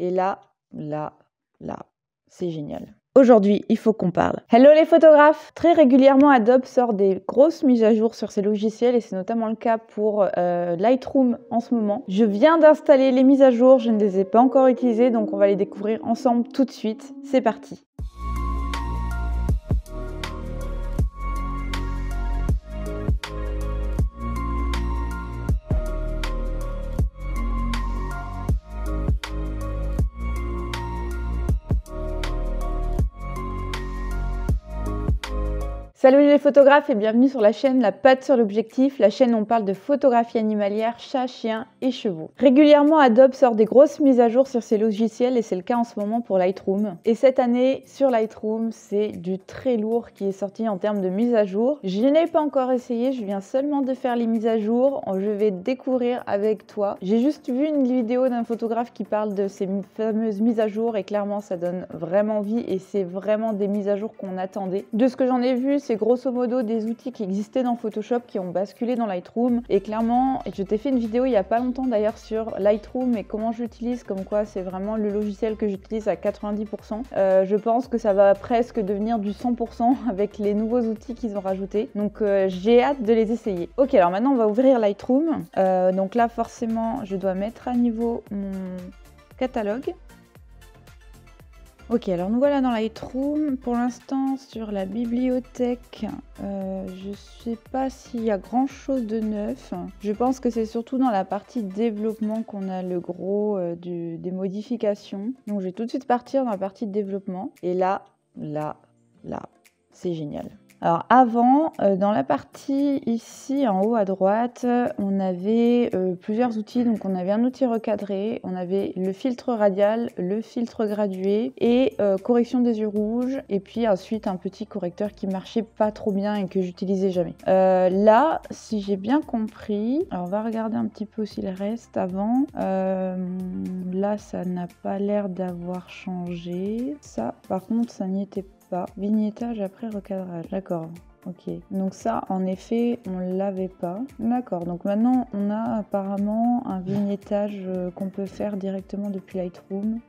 Et là, c'est génial. Aujourd'hui, il faut qu'on parle. Hello les photographes! Très régulièrement, Adobe sort des grosses mises à jour sur ses logiciels et c'est notamment le cas pour Lightroom en ce moment. Je viens d'installer les mises à jour, je ne les ai pas encore utilisées, donc on va les découvrir ensemble tout de suite. C'est parti! Salut les photographes et bienvenue sur la chaîne La Patte sur l'Objectif, la chaîne où on parle de photographie animalière, chats, chiens et chevaux. Régulièrement, Adobe sort des grosses mises à jour sur ses logiciels et c'est le cas en ce moment pour Lightroom. Et cette année, sur Lightroom, c'est du très lourd qui est sorti en termes de mise à jour. Je n'ai pas encore essayé, je viens seulement de faire les mises à jour, je vais découvrir avec toi. J'ai juste vu une vidéo d'un photographe qui parle de ces fameuses mises à jour et clairement ça donne vraiment envie et c'est vraiment des mises à jour qu'on attendait. De ce que j'en ai vu, c'est grosso modo des outils qui existaient dans Photoshop qui ont basculé dans Lightroom et clairement, je t'ai fait une vidéo il y a pas longtemps d'ailleurs sur Lightroom et comment j'utilise, comme quoi c'est vraiment le logiciel que j'utilise à 90%. Je pense que ça va presque devenir du 100% avec les nouveaux outils qu'ils ont rajoutés, donc j'ai hâte de les essayer. Ok, alors maintenant on va ouvrir Lightroom, donc là forcément je dois mettre à niveau mon catalogue. Ok, alors nous voilà dans Lightroom. Pour l'instant, sur la bibliothèque, je sais pas s'il y a grand chose de neuf. Je pense que c'est surtout dans la partie développement qu'on a le gros des modifications. Donc je vais tout de suite partir dans la partie développement. Et là, c'est génial. Alors avant, dans la partie ici en haut à droite, on avait plusieurs outils. Donc on avait un outil recadré, on avait le filtre radial, le filtre gradué et correction des yeux rouges. Et puis ensuite un petit correcteur qui marchait pas trop bien et que j'utilisais jamais. Là, si j'ai bien compris, alors on va regarder un petit peu aussi le reste avant. Là, ça n'a pas l'air d'avoir changé. Ça, par contre, ça n'y était pas. Vignettage après recadrage, d'accord. Ok, donc ça en effet on l'avait pas. D'accord, donc maintenant on a apparemment un vignettage qu'on peut faire directement depuis Lightroom.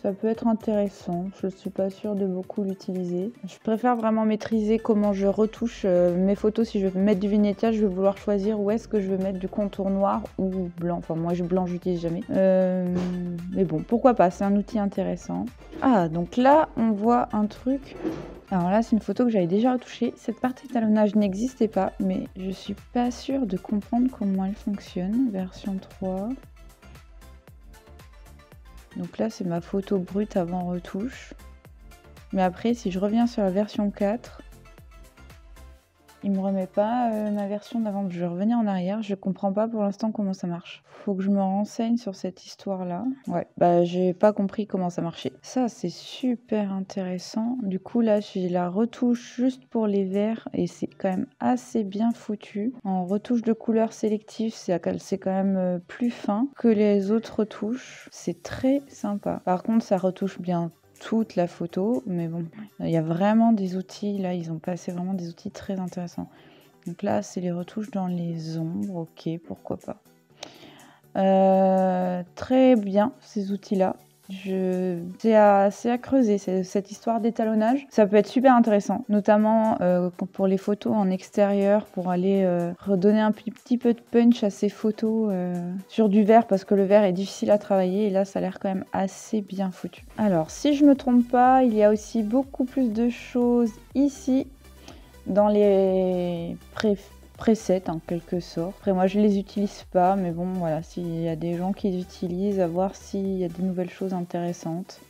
Ça peut être intéressant, je suis pas sûre de beaucoup l'utiliser. Je préfère vraiment maîtriser comment je retouche mes photos. Si je veux mettre du vignettage, je vais vouloir choisir où est-ce que je veux mettre du contour noir ou blanc. Enfin moi blanc j'utilise jamais. Mais bon, pourquoi pas, c'est un outil intéressant. Ah, donc là on voit un truc. Alors là, c'est une photo que j'avais déjà retouchée. Cette partie étalonnage n'existait pas, mais je suis pas sûre de comprendre comment elle fonctionne. Version 3. Donc là, c'est ma photo brute avant retouche. Mais après, si je reviens sur la version 4, il me remet pas ma version d'avant. Je vais revenir en arrière. Je comprends pas pour l'instant comment ça marche. Faut que je me renseigne sur cette histoire-là. Ouais, bah j'ai pas compris comment ça marchait. Ça, c'est super intéressant. Du coup, là, j'ai la retouche juste pour les verts et c'est quand même assez bien foutu. En retouche de couleur sélective, c'est quand même plus fin que les autres retouches. C'est très sympa. Par contre, ça retouche bien toute la photo, mais bon, il y a vraiment des outils, là ils ont passé vraiment des outils très intéressants. Donc là c'est les retouches dans les ombres, ok, pourquoi pas. Très bien ces outils là. C'est à creuser cette histoire d'étalonnage. Ça peut être super intéressant, notamment pour les photos en extérieur, pour aller redonner un petit peu de punch à ces photos sur du vert, parce que le vert est difficile à travailler et là ça a l'air quand même assez bien foutu. Alors si je me trompe pas, il y a aussi beaucoup plus de choses ici dans les presets en quelque sorte. Après moi je les utilise pas, mais bon voilà, s'il y a des gens qui les utilisent, à voir s'il y a des nouvelles choses intéressantes.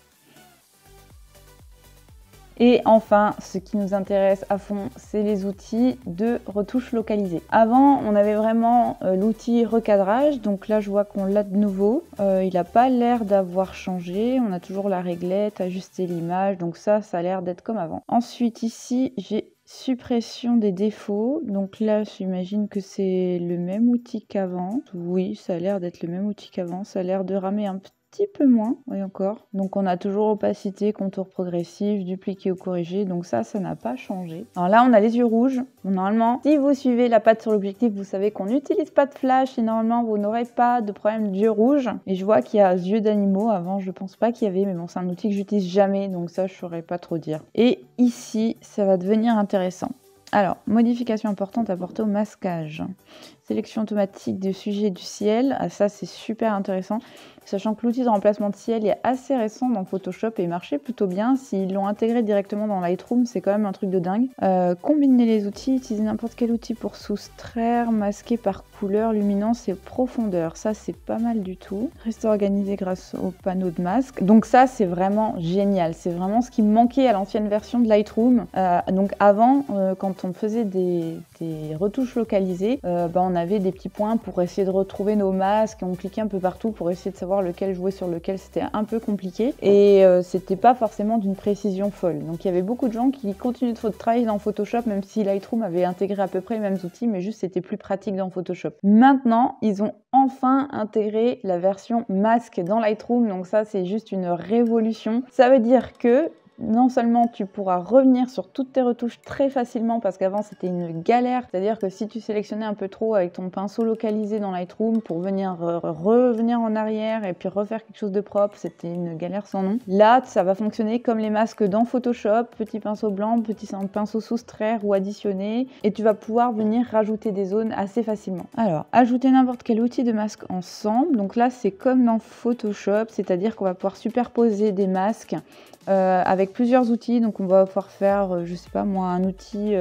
Et enfin, ce qui nous intéresse à fond, c'est les outils de retouche localisée. Avant, on avait vraiment l'outil recadrage, donc là je vois qu'on l'a de nouveau. Il n'a pas l'air d'avoir changé, on a toujours la réglette, ajuster l'image, donc ça a l'air d'être comme avant. Ensuite ici, j'ai suppression des défauts, donc là j'imagine que c'est le même outil qu'avant. Oui, ça a l'air d'être le même outil qu'avant, ça a l'air de ramer un petit peu moins, et encore. Donc on a toujours opacité, contour progressif, dupliqué ou corrigé, donc ça n'a pas changé. Alors là, on a les yeux rouges. Bon, normalement, si vous suivez la patte sur l'objectif, vous savez qu'on n'utilise pas de flash et normalement, vous n'aurez pas de problème d'yeux rouges. Et je vois qu'il y a yeux d'animaux. Avant, je pense pas qu'il y avait, mais bon, c'est un outil que j'utilise jamais, donc ça, je saurais pas trop dire. Et ici, ça va devenir intéressant. Alors, modification importante apportée au masquage. Sélection automatique du sujet du ciel. Ah, ça, c'est super intéressant. Sachant que l'outil de remplacement de ciel est assez récent dans Photoshop et marchait plutôt bien. S'ils l'ont intégré directement dans Lightroom, c'est quand même un truc de dingue. Combiner les outils, utiliser n'importe quel outil pour soustraire, masquer par couleur, luminance et profondeur. Ça, c'est pas mal du tout. Rester organisé grâce au panneau de masque. Donc ça, c'est vraiment génial. C'est vraiment ce qui me manquait à l'ancienne version de Lightroom. Donc avant, quand on faisait des retouches localisées, on avait des petits points pour essayer de retrouver nos masques. On cliquait un peu partout pour essayer de savoir lequel jouer sur lequel, c'était un peu compliqué et c'était pas forcément d'une précision folle. Donc il y avait beaucoup de gens qui continuaient de travailler dans Photoshop même si Lightroom avait intégré à peu près les mêmes outils, mais juste c'était plus pratique dans Photoshop. Maintenant, ils ont enfin intégré la version masque dans Lightroom, donc ça c'est juste une révolution. Ça veut dire que non seulement tu pourras revenir sur toutes tes retouches très facilement parce qu'avant c'était une galère, c'est-à-dire que si tu sélectionnais un peu trop avec ton pinceau localisé dans Lightroom pour venir revenir en arrière et puis refaire quelque chose de propre, c'était une galère sans nom. Là, ça va fonctionner comme les masques dans Photoshop, petit pinceau blanc, petit pinceau soustraire ou additionner, et tu vas pouvoir venir rajouter des zones assez facilement. Alors, ajouter n'importe quel outil de masque ensemble, donc là c'est comme dans Photoshop, c'est-à-dire qu'on va pouvoir superposer des masques avec plusieurs outils. Donc on va pouvoir faire, je sais pas moi, un outil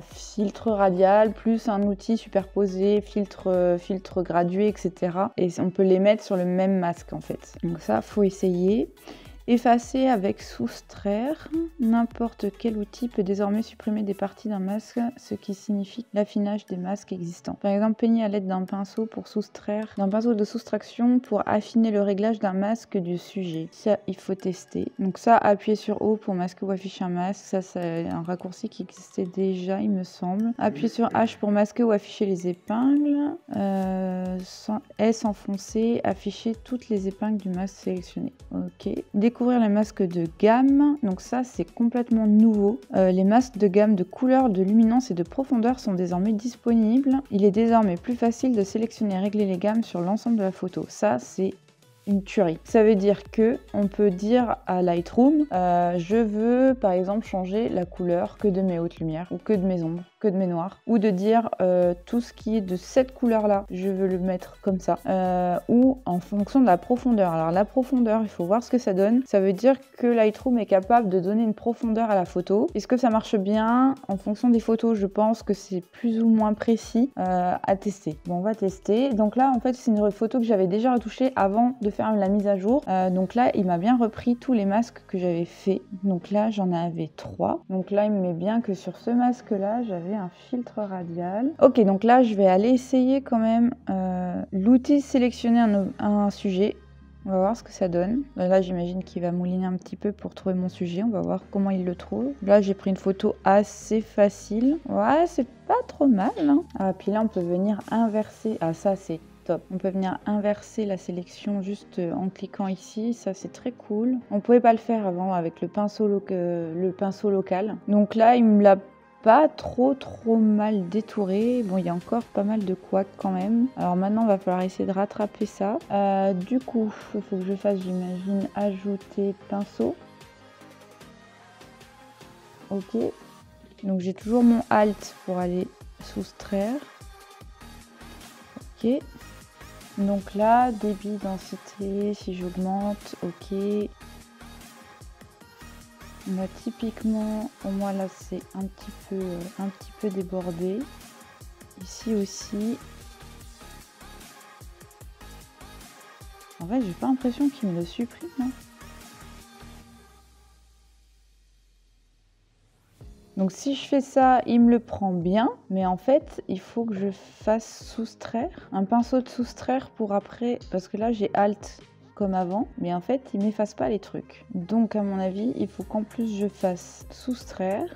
filtre radial plus un outil superposé, filtre gradué, etc. Et on peut les mettre sur le même masque en fait. Donc ça, faut essayer. Effacer avec soustraire. N'importe quel outil peut désormais supprimer des parties d'un masque, ce qui signifie l'affinage des masques existants. Par exemple, peigner à l'aide d'un pinceau pour soustraire, d'un pinceau de soustraction pour affiner le réglage d'un masque du sujet. Ça, il faut tester. Donc ça, appuyer sur O pour masquer ou afficher un masque. Ça, c'est un raccourci qui existait déjà, il me semble. Appuyer sur H pour masquer ou afficher les épingles. S enfoncé, afficher toutes les épingles du masque sélectionné. Ok. Découvrir les masques de gamme, donc ça c'est complètement nouveau. Les masques de gamme de couleur, de luminance et de profondeur sont désormais disponibles. Il est désormais plus facile de sélectionner et régler les gammes sur l'ensemble de la photo. Ça c'est une tuerie. Ça veut dire que on peut dire à Lightroom, je veux par exemple changer la couleur que de mes hautes lumières ou que de mes ombres, que de mes noirs, ou de dire tout ce qui est de cette couleur là, je veux le mettre comme ça, ou en fonction de la profondeur. Alors la profondeur, il faut voir ce que ça donne. Ça veut dire que Lightroom est capable de donner une profondeur à la photo. Est-ce que ça marche bien? En fonction des photos, je pense que c'est plus ou moins précis à tester. Bon, on va tester. Donc là, en fait, c'est une photo que j'avais déjà retouchée avant de faire la mise à jour. Donc là, il m'a bien repris tous les masques que j'avais fait. Donc là, j'en avais 3. Donc là, il me met bien que sur ce masque-là, j'avais un filtre radial. Ok, donc là, je vais aller essayer quand même l'outil sélectionner un sujet. On va voir ce que ça donne. Là, j'imagine qu'il va mouliner un petit peu pour trouver mon sujet. On va voir comment il le trouve. Là, j'ai pris une photo assez facile. Ouais, c'est pas trop mal, hein. Ah, puis là, on peut venir inverser. Ah, ça, c'est top. On peut venir inverser la sélection juste en cliquant ici. Ça, c'est très cool. On pouvait pas le faire avant avec le pinceau local. Donc là, il me l'a pas trop mal détouré. Bon, il y a encore pas mal de couacs quand même. Alors maintenant, il va falloir essayer de rattraper ça. Du coup, il faut que je fasse, j'imagine, ajouter pinceau. Ok. Donc j'ai toujours mon Alt pour aller soustraire. Ok. Donc là, débit, densité, si j'augmente, ok. Moi, typiquement, pour moi là, c'est un petit peu débordé. Ici aussi. En fait, j'ai pas l'impression qu'il me le supprime, hein. Donc si je fais ça, il me le prend bien, mais en fait, il faut que je fasse soustraire, un pinceau de soustraire pour après, parce que là j'ai Alt comme avant, mais en fait, il m'efface pas les trucs. Donc à mon avis, il faut qu'en plus je fasse soustraire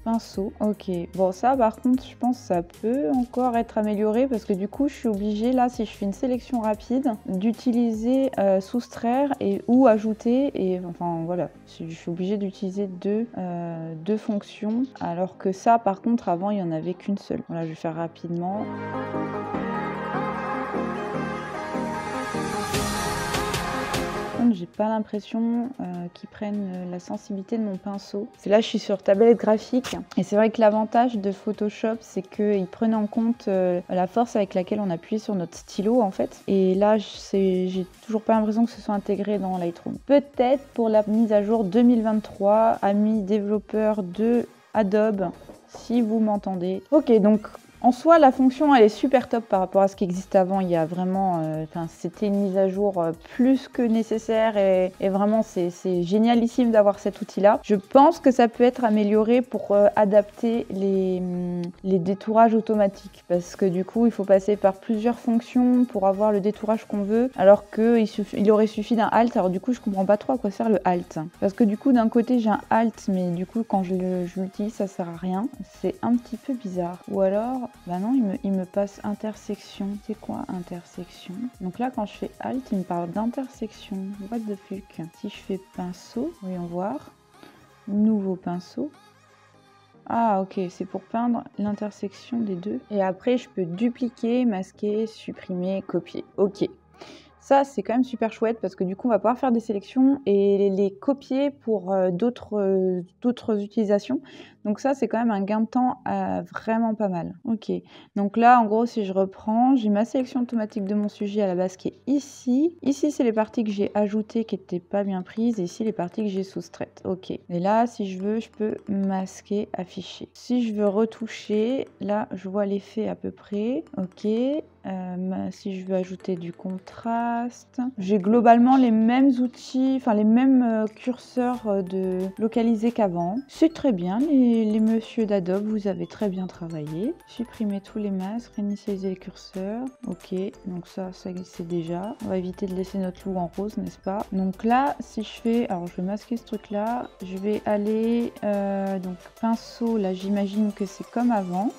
pinceau. Ok, bon ça par contre je pense que ça peut encore être amélioré parce que du coup je suis obligée là si je fais une sélection rapide d'utiliser soustraire et ou ajouter et enfin voilà, je suis obligée d'utiliser deux fonctions alors que ça par contre avant il n'y en avait qu'une seule. Voilà, je vais faire rapidement. J'ai pas l'impression qu'ils prennent la sensibilité de mon pinceau. C'est là je suis sur tablette graphique et c'est vrai que l'avantage de Photoshop c'est qu'ils prennent en compte la force avec laquelle on appuie sur notre stylo en fait. Et là j'ai toujours pas l'impression que ce soit intégré dans Lightroom. Peut-être pour la mise à jour 2023, amis développeurs de Adobe, si vous m'entendez. Ok, donc en soi, la fonction, elle est super top par rapport à ce qui existait avant. Il y a vraiment, c'était une mise à jour plus que nécessaire et vraiment, c'est génialissime d'avoir cet outil-là. Je pense que ça peut être amélioré pour adapter les détourages automatiques parce que du coup, il faut passer par plusieurs fonctions pour avoir le détourage qu'on veut alors qu'il aurait suffi d'un Alt. Alors du coup, je comprends pas trop à quoi sert le Alt parce que du coup, d'un côté, j'ai un Alt, mais du coup, quand je l'utilise, ça sert à rien. C'est un petit peu bizarre. Ou alors... Bah non, il me passe intersection. C'est quoi intersection? Donc là, quand je fais Alt, il me parle d'intersection. What the fuck? Si je fais pinceau, voyons voir. Nouveau pinceau. Ah ok, c'est pour peindre l'intersection des deux. Et après, je peux dupliquer, masquer, supprimer, copier. Ok. Ça, c'est quand même super chouette parce que du coup, on va pouvoir faire des sélections et les copier pour d'autres utilisations. Donc ça, c'est quand même un gain de temps vraiment pas mal. Ok, donc là, en gros, si je reprends, j'ai ma sélection automatique de mon sujet à la base qui est ici. Ici, c'est les parties que j'ai ajoutées qui n'étaient pas bien prises et ici, les parties que j'ai soustraites. Ok, et là, si je veux, je peux masquer, afficher. Si je veux retoucher, là, je vois l'effet à peu près. Ok. Si je veux ajouter du contraste, j'ai globalement les mêmes outils, enfin les mêmes curseurs de localisés qu'avant. C'est très bien, les messieurs d'Adobe, vous avez très bien travaillé. Supprimer tous les masques, réinitialiser les curseurs. Ok, donc ça existe déjà. On va éviter de laisser notre loup en rose, n'est-ce pas? Donc là, si je fais, alors je vais masquer ce truc-là, je vais aller, donc pinceau, là j'imagine que c'est comme avant.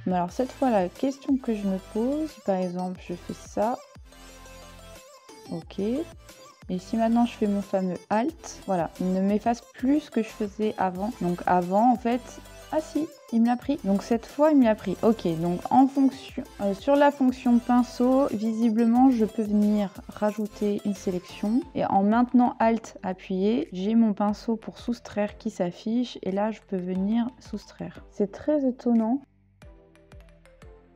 Mais alors cette fois, la question que je me pose, par exemple, je fais ça. Ok. Et si maintenant je fais mon fameux Alt, voilà, il ne m'efface plus ce que je faisais avant. Donc avant, en fait, ah si, il me l'a pris. Donc cette fois, il me l'a pris. Ok, donc en fonction, sur la fonction pinceau, visiblement, je peux venir rajouter une sélection. Et en maintenant Alt appuyé, j'ai mon pinceau pour soustraire qui s'affiche. Et là, je peux venir soustraire. C'est très étonnant.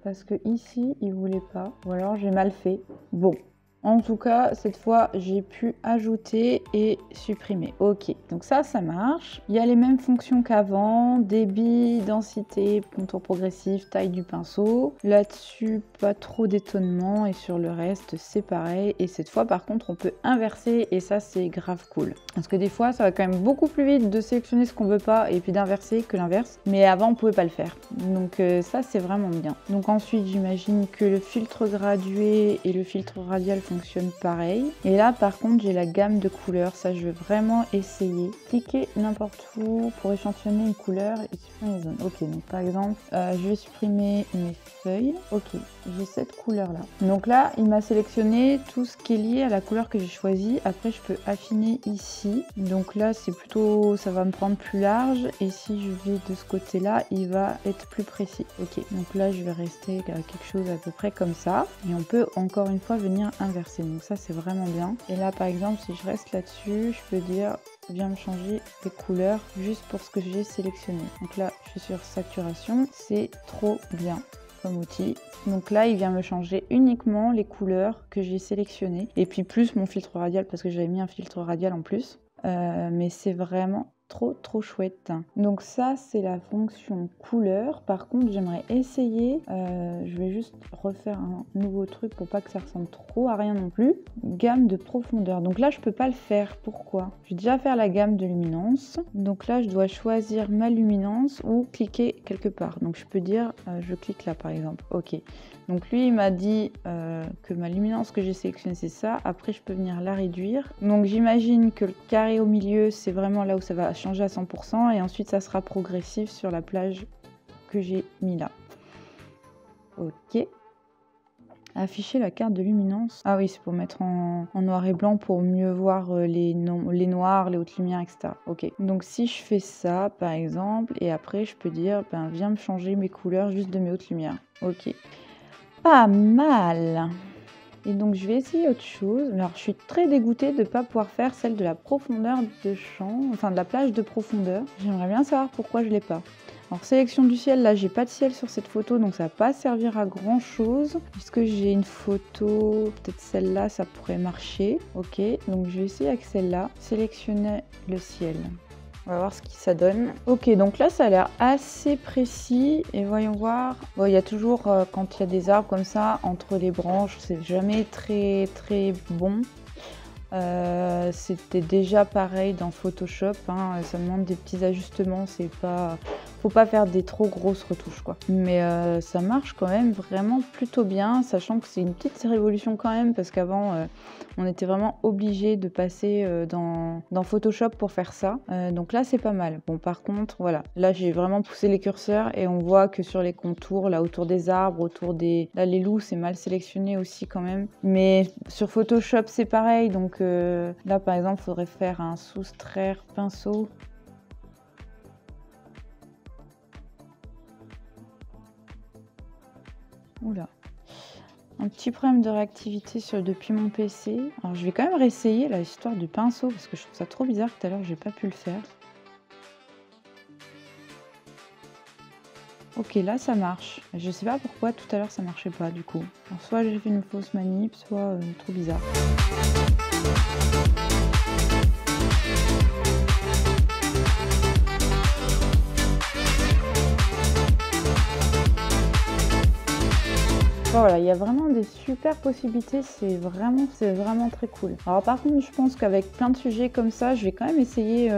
Parce que ici, il voulait pas. Ou alors j'ai mal fait. Bon. En tout cas, cette fois, j'ai pu ajouter et supprimer. Ok, donc ça marche. Il y a les mêmes fonctions qu'avant. Débit, densité, contour progressif, taille du pinceau. Là-dessus, pas trop d'étonnement. Et sur le reste, c'est pareil. Et cette fois, par contre, on peut inverser. Et ça, c'est grave cool. Parce que des fois, ça va quand même beaucoup plus vite de sélectionner ce qu'on veut pas et puis d'inverser que l'inverse. Mais avant, on pouvait pas le faire. Donc ça, c'est vraiment bien. Donc ensuite, j'imagine que le filtre gradué et le filtre radial fonctionne pareil. Et là par contre j'ai la gamme de couleurs, ça je veux vraiment essayer. Cliquer n'importe où pour échantillonner une couleur et supprimer les zones. Ok, donc par exemple je vais supprimer mes feuilles. Ok, j'ai cette couleur là. Donc là il m'a sélectionné tout ce qui est lié à la couleur que j'ai choisie. Après je peux affiner ici. Donc là c'est plutôt, ça va me prendre plus large. Et si je vais de ce côté là, il va être plus précis. Ok, donc là je vais rester à quelque chose à peu près comme ça. Et on peut encore une fois venir inverser. Donc ça c'est vraiment bien. Et là par exemple si je reste là-dessus, je peux dire viens me changer les couleurs juste pour ce que j'ai sélectionné. Donc là je suis sur saturation, c'est trop bien comme outil. Donc là il vient me changer uniquement les couleurs que j'ai sélectionnées et puis plus mon filtre radial parce que j'avais mis un filtre radial en plus. Mais c'est vraiment trop chouette. Donc ça c'est la fonction couleur. Par contre j'aimerais essayer, je vais juste refaire un nouveau truc pour pas que ça ressemble trop à rien non plus. Gamme de profondeur. Donc là je peux pas le faire. Pourquoi? Je vais déjà faire la gamme de luminance. Donc là je dois choisir ma luminance ou cliquer quelque part. Donc je peux dire je clique là par exemple. Ok. Donc lui il m'a dit que ma luminance que j'ai sélectionnée c'est ça. Après je peux venir la réduire. Donc j'imagine que le carré au milieu c'est vraiment là où ça va changer à 100% et ensuite ça sera progressif sur la plage que j'ai mis là. Ok. Afficher la carte de luminance. Ah oui, c'est pour mettre en noir et blanc pour mieux voir les noirs, les hautes lumières, etc. Ok. Donc si je fais ça, par exemple, et après je peux dire, ben viens me changer mes couleurs juste de mes hautes lumières. Ok. Pas mal. Et donc je vais essayer autre chose. Alors je suis très dégoûtée de ne pas pouvoir faire celle de la profondeur de champ, enfin de la plage de profondeur. J'aimerais bien savoir pourquoi je l'ai pas. Alors sélection du ciel, là j'ai pas de ciel sur cette photo donc ça va pas servir à grand chose. Puisque j'ai une photo, peut-être celle-là ça pourrait marcher. Ok, donc je vais essayer avec celle-là. Sélectionner le ciel. On va voir ce que ça donne. Ok, donc là ça a l'air assez précis et voyons voir. Bon, il y a toujours, quand il y a des arbres comme ça, entre les branches, c'est jamais très bon. C'était déjà pareil dans Photoshop, hein, ça demande des petits ajustements, c'est pas... Faut pas faire des trop grosses retouches quoi. Mais ça marche quand même vraiment plutôt bien, sachant que c'est une petite révolution quand même, parce qu'avant on était vraiment obligé de passer dans Photoshop pour faire ça. Donc là c'est pas mal. Bon par contre voilà, là j'ai vraiment poussé les curseurs et on voit que sur les contours, là autour des arbres, autour des... Là les loups c'est mal sélectionné aussi quand même. Mais sur Photoshop c'est pareil, donc là par exemple il faudrait faire un soustraire pinceau. Oula, un petit problème de réactivité depuis mon PC. Alors je vais quand même réessayer la histoire du pinceau parce que je trouve ça trop bizarre que tout à l'heure j'ai pas pu le faire. Ok, là ça marche. Je sais pas pourquoi tout à l'heure ça marchait pas du coup. Alors soit j'ai fait une fausse manip, soit trop bizarre. Voilà, il y a vraiment des super possibilités, c'est vraiment très cool. Alors par contre, je pense qu'avec plein de sujets comme ça, je vais quand même essayer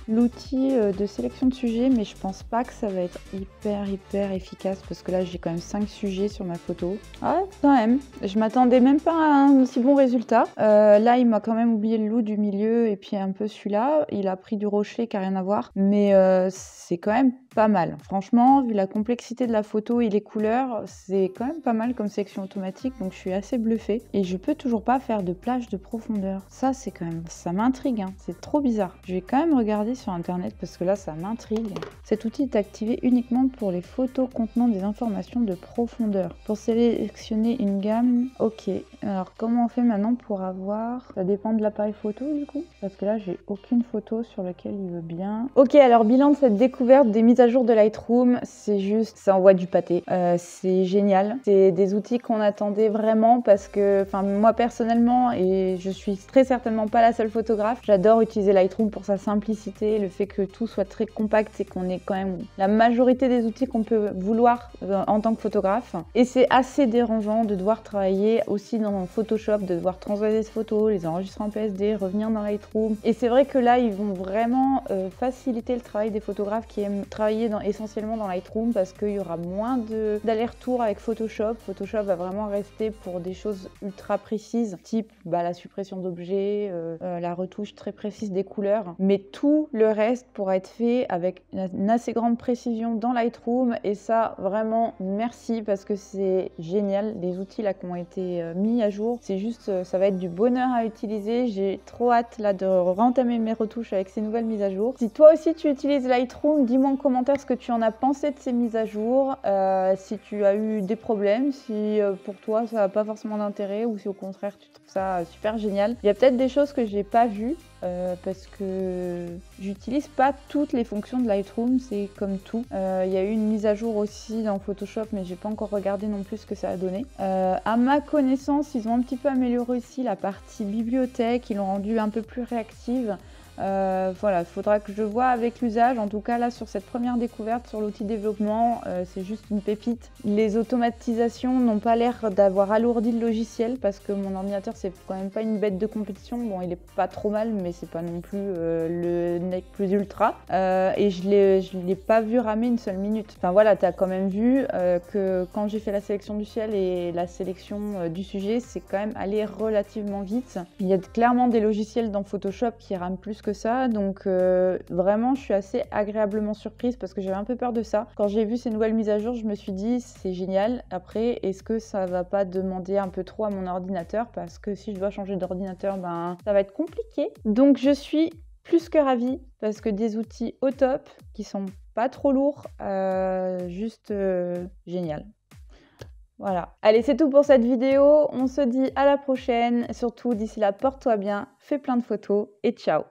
l'outil de sélection de sujets, mais je pense pas que ça va être hyper efficace, parce que là j'ai quand même 5 sujets sur ma photo. Ah, quand même, je m'attendais même pas à un aussi bon résultat. Là, il m'a quand même oublié le loup du milieu, et puis un peu celui-là. Il a pris du rocher qui n'a rien à voir, mais c'est quand même pas mal. Franchement, vu la complexité de la photo et les couleurs, c'est quand même pas mal comme sélection automatique, donc je suis assez bluffée. Et je peux toujours pas faire de plage de profondeur. Ça, c'est quand même... Ça m'intrigue, hein. C'est trop bizarre. Je vais quand même regarder sur internet parce que là, ça m'intrigue. Cet outil est activé uniquement pour les photos contenant des informations de profondeur. Pour sélectionner une gamme, ok. Alors, comment on fait maintenant pour avoir... Ça dépend de l'appareil photo, du coup. Parce que là, j'ai aucune photo sur laquelle il veut bien. Ok, alors, bilan de cette découverte des mises à jour de Lightroom, c'est juste... Ça envoie du pâté. C'est génial. C'est des outils qu'on attendait vraiment parce que, enfin, moi personnellement, et je suis très certainement pas la seule photographe, j'adore utiliser Lightroom pour sa simplicité, le fait que tout soit très compact et qu'on ait quand même la majorité des outils qu'on peut vouloir en tant que photographe. Et c'est assez dérangeant de devoir travailler aussi dans Photoshop, de devoir transvaser ces photos, les enregistrer en PSD, revenir dans Lightroom. Et c'est vrai que là, ils vont vraiment faciliter le travail des photographes qui aiment travailler essentiellement dans Lightroom parce qu'il y aura moins d'aller-retour avec Photoshop. Photoshop va vraiment rester pour des choses ultra précises, type la suppression d'objets, la retouche très précise des couleurs. Mais tout le reste pourra être fait avec une assez grande précision dans Lightroom. Et ça, vraiment, merci parce que c'est génial. Les outils là qui ont été mis à jour, c'est juste, ça va être du bonheur à utiliser. J'ai trop hâte là de rentamer mes retouches avec ces nouvelles mises à jour. Si toi aussi tu utilises Lightroom, dis-moi en commentaire ce que tu en as pensé de ces mises à jour, si tu as eu des problèmes, si pour toi ça n'a pas forcément d'intérêt ou si au contraire tu trouves ça super génial. Il y a peut-être des choses que j'ai pas vues parce que j'utilise pas toutes les fonctions de Lightroom, c'est comme tout. Il y a eu une mise à jour aussi dans Photoshop, mais j'ai pas encore regardé non plus ce que ça a donné. À ma connaissance, ils ont un petit peu amélioré aussi la partie bibliothèque, ils l'ont rendue un peu plus réactive. Voilà, il faudra que je vois avec l'usage. En tout cas, là, sur cette première découverte sur l'outil développement, c'est juste une pépite. Les automatisations n'ont pas l'air d'avoir alourdi le logiciel parce que mon ordinateur, c'est quand même pas une bête de compétition. Bon, il est pas trop mal, mais c'est pas non plus le NEC plus ultra. Et je l'ai pas vu ramer une seule minute. Enfin voilà, tu as quand même vu que quand j'ai fait la sélection du ciel et la sélection du sujet, c'est quand même allé relativement vite. Il y a clairement des logiciels dans Photoshop qui rament plus que ça. Donc vraiment, je suis assez agréablement surprise parce que j'avais un peu peur de ça. Quand j'ai vu ces nouvelles mises à jour, je me suis dit c'est génial. Après, est-ce que ça va pas demander un peu trop à mon ordinateur? Parce que si je dois changer d'ordinateur, ben ça va être compliqué. Donc je suis plus que ravie parce que des outils au top qui sont pas trop lourds, juste génial. Voilà. Allez, c'est tout pour cette vidéo. On se dit à la prochaine. Surtout, d'ici là, porte-toi bien, fais plein de photos et ciao!